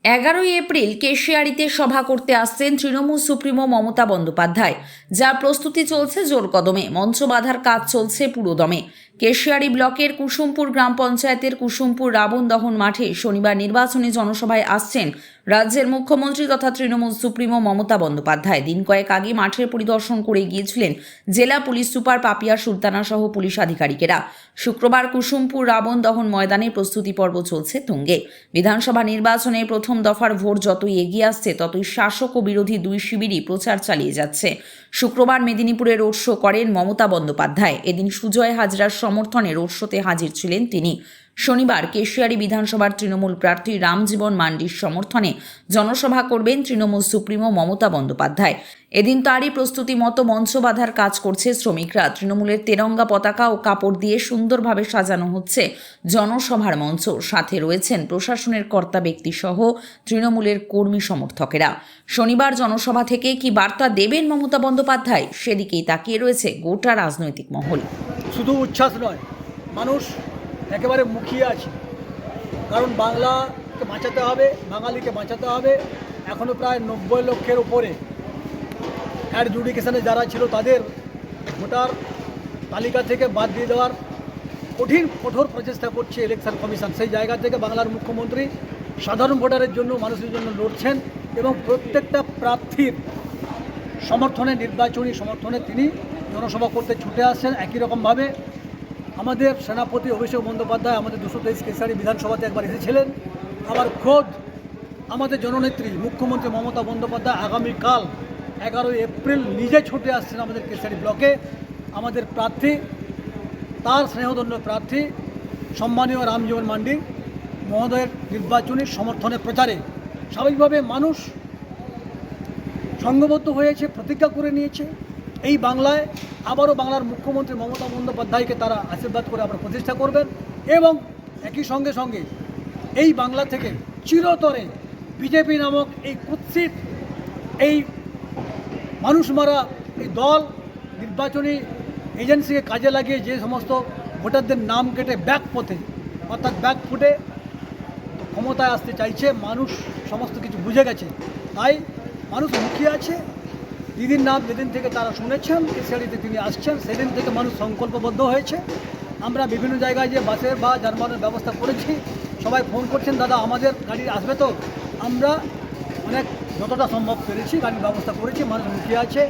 11ই April কেশিয়াড়িতে সভা করতে আসছেন তৃণমূল সুপ্রিমো মমতা বন্দ্যোপাধ্যায়। যার প্রস্তুতি চলছে জোর কদমে, মঞ্চ বাঁধার কাজ চলছে পুরোদমে। কেশিয়াড়ি ব্লকের কুসুমপুর গ্রাম পঞ্চায়েতের কুসুমপুর রাবণ দহন মাঠে শনিবার নির্বাচনী জনসভায় আসছেন রাজ্যের মুখ্যমন্ত্রী তথা তৃণমূল সুপ্রিমো মমতা বন্দ্যোপাধ্যায়। দিন কয়েক আগে মাঠের পরিদর্শন করে গিয়েছিলেন জেলা পুলিশ সুপার পাপিয়া সুলতানা সহ পুলিশ আধিকারিকেরা। শুক্রবার কুসুমপুর রাবণ দহন ময়দানে প্রস্তুতি পর্ব চলছে তুঙ্গে। বিধানসভা নির্বাচনে প্রথম দফার ভোট যতই এগিয়ে আসছে, ততই শাসক ও বিরোধী দুই শিবিরই প্রচার চালিয়ে যাচ্ছে। শুক্রবার মেদিনীপুরে রোড শো করেন মমতা বন্দ্যোপাধ্যায়। এদিন সুজয় হাজরার সমর্থনে রোড শোতে হাজির ছিলেন তিনি। শনিবার কেশিয়াড়ি বিধানসভার তৃণমূল প্রার্থী রামজীবন মান্ডির সমর্থনে জনসভা করবেন তৃণমূল সুপ্রিমো মমতা বন্দ্যোপাধ্যায়। এদিন তারই প্রস্তুতি মতো মঞ্চ বাঁধার কাজ করছে শ্রমিকরা। তৃণমূলের তেরঙ্গা পতাকা ও কাপড় দিয়ে সুন্দরভাবে সাজানো হচ্ছে জনসভার মঞ্চ। সাথে রয়েছেন প্রশাসনের কর্তা ব্যক্তি সহ তৃণমূলের কর্মী সমর্থকেরা। শনিবার জনসভা থেকে কি বার্তা দেবেন মমতা বন্দ্যোপাধ্যায়, সেদিকেই তাকিয়ে রয়েছে গোটা রাজনৈতিক মহল। শুধু উচ্ছ্বাস নয়, মানুষ একেবারে মুখিয়ে আছে। কারণ বাংলাকে বাঁচাতে হবে, বাঙালিকে বাঁচাতে হবে। এখনও প্রায় 90 লক্ষের উপরে অ্যাডজুডিকেশনে যারা ছিল তাদের ভোটার তালিকা থেকে বাদ দিয়ে দেওয়ার কঠোর প্রচেষ্টা করছে ইলেকশন কমিশন। সেই জায়গা থেকে বাংলার মুখ্যমন্ত্রী সাধারণ ভোটারের জন্য, মানুষের জন্য লড়ছেন এবং প্রত্যেকটা প্রার্থীর সমর্থনে, নির্বাচনী সমর্থনে তিনি জনসভা করতে ছুটে আসছেন। একই রকমভাবে আমাদের সেনাপতি অভিষেক বন্দ্যোপাধ্যায় আমাদের 223 কেশিয়াড়ি বিধানসভাতে একবার এসেছিলেন। আবার খোদ আমাদের জননেত্রী মুখ্যমন্ত্রী মমতা বন্দ্যোপাধ্যায় আগামীকাল 11ই এপ্রিল নিজে ছুটে আসছেন আমাদের কেশিয়াড়ি ব্লকে। আমাদের প্রার্থী, তার স্নেহধন্য প্রার্থী সম্মানীয় রামজীবন মান্ডি মহোদয়ের নির্বাচনী সমর্থনের প্রচারে স্বাভাবিকভাবে মানুষ সংঘবদ্ধ হয়েছে, প্রতিজ্ঞা করে নিয়েছে। এই বাংলায় আবারও বাংলার মুখ্যমন্ত্রী মমতা বন্দ্যোপাধ্যায়কে তারা আশীর্বাদ করে আবার প্রতিষ্ঠা করবেন এবং একই সঙ্গে সঙ্গে এই বাংলা থেকে চিরতরে বিজেপি নামক এই কুৎসিত, এই মানুষ মারা এই দল নির্বাচনী এজেন্সিকে কাজে লাগিয়ে যে সমস্ত ভোটারদের নাম কেটে ব্যাক পথে, অর্থাৎ ব্যাক ফুটে ক্ষমতায় আসতে চাইছে, মানুষ সমস্ত কিছু বুঝে গেছে। তাই মানুষ মুখিয়ে আছে। দিদির নাম যেদিন থেকে তারা শুনেছেন কেশিয়াড়িতে তিনি আসছেন, সেদিন থেকে মানুষ সংকল্পবদ্ধ হয়েছে। আমরা বিভিন্ন জায়গায় যে বাসের বা যানবাহনের ব্যবস্থা করেছি, সবাই ফোন করছেন, দাদা আমাদের গাড়ি আসবে তো। আমরা অনেক যতটা সম্ভব পেরেছি গাড়ির ব্যবস্থা করেছি। মানুষ মুখিয়ে আছে,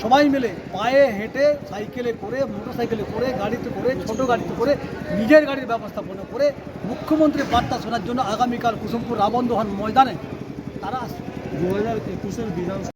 সবাই মিলে পায়ে হেঁটে, সাইকেলে করে, মোটর সাইকেলে করে, গাড়িতে করে, ছোটো গাড়িতে করে, নিজের গাড়ির ব্যবস্থাপনা করে মুখ্যমন্ত্রীর বার্তা শোনার জন্য আগামীকাল কুসুমপুর রাবণ দহন ময়দানে তারা আসবে। 2021-এর বিধানসভা